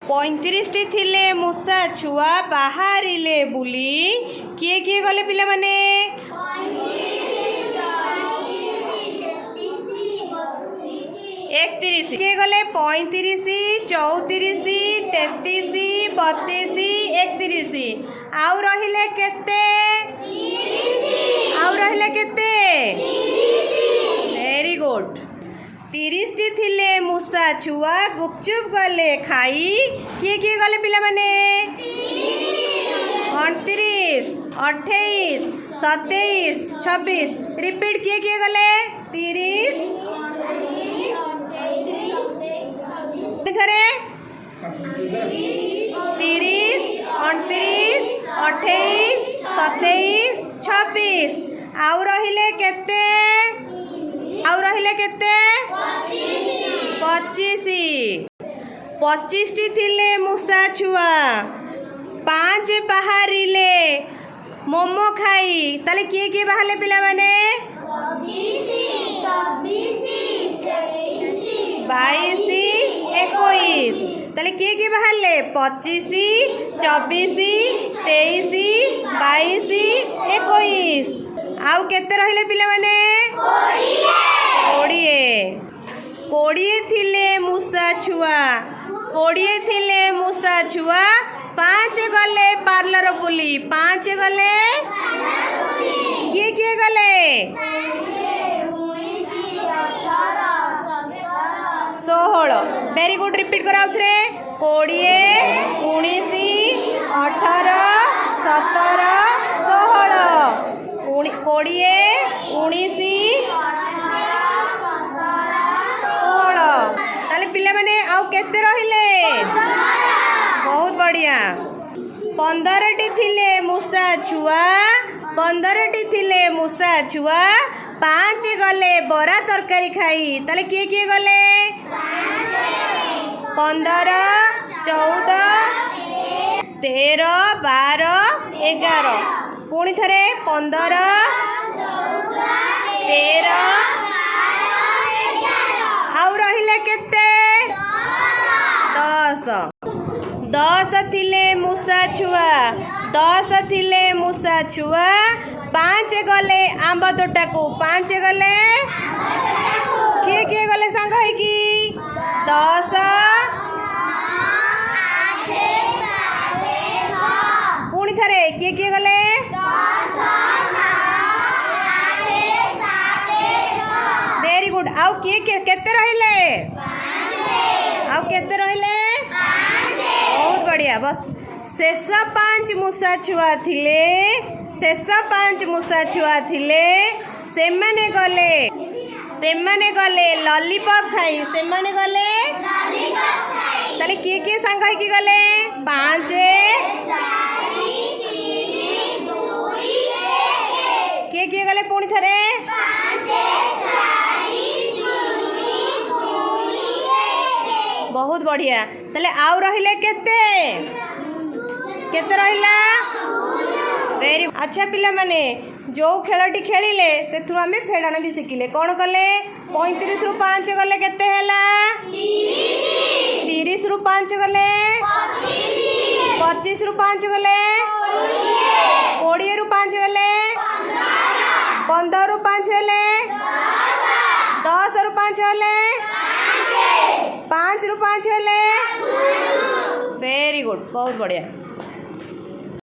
पैंतीस थिले मूषा छुआ बाहरिले बुली किए किए गले पिला माने 31 किए गले 35 34 33 32 31 आउ रहिले केते आउ रहिले केते वेरी गुड 30 थिले मूषा छुआ गुपचुप गले खाई किए किए गले पिला माने 29 28 27 26 रिपीट किए गले 30 थरे 30 29 28 27 26 आउ रहिले केते आउ रहिले केते 25 थिले मूषा छुआ 5 बाहरिले मोमो खाई ताले किए किए बाहरले पिला माने 22 21 ताले किए किए बाहरले 25 24 23 22 21 आउ केते रहिले पिला माने 20 थिले मूषा छुआ 20 थिले मूषा छुआ 5 गले पार्लर बुली 5 गले किए गले 16 वेरी गुड रिपीट कराउ थे 20 19 18 17 16 20 19 पिला माने आउ केते रहिले बहुत बढ़िया 15 थिले मूषा छुआ 15 थिले मूषा छुआ 5 गले बरा तरकारी खाई ताले किए किए गले 15 14 13 12 11 पुणी थरे 15 13 आउ रहिले केते 10 थिले मूषा छुआ 10 थिले मूषा छुआ 5 गले आंब तोटा को 5 गले किए किए गले सांग है कि 10 पुणी थरे किए किए गले 10 वेरी गुड आउ किए केते रहिले आउ केते रहिले बहुत बढ़िया बस शेष 5 मूषा छुआ थिले शेष 5 मूषा छुआ थिले सेमाने गले लॉलीपॉप खाई सेमाने गले ताले किए किए सांग है कि गले 5 किए गले पुणी थरे बहुत बढ़िया ताले आउ रहिले केते रहिला वेरी अच्छा पिला माने जो खेलटी खेलिले से थ्रू हमें फेड़ान भी शिखिले कौन कले 35 रु 5 गले केते हैला 30 रु 5 गले 25 रु 5 गले 20 रु 5 गले 15 रु 5 गले 10 रु 5 गले 5 रु 5 गले वेरी गुड बहुत बढ़िया।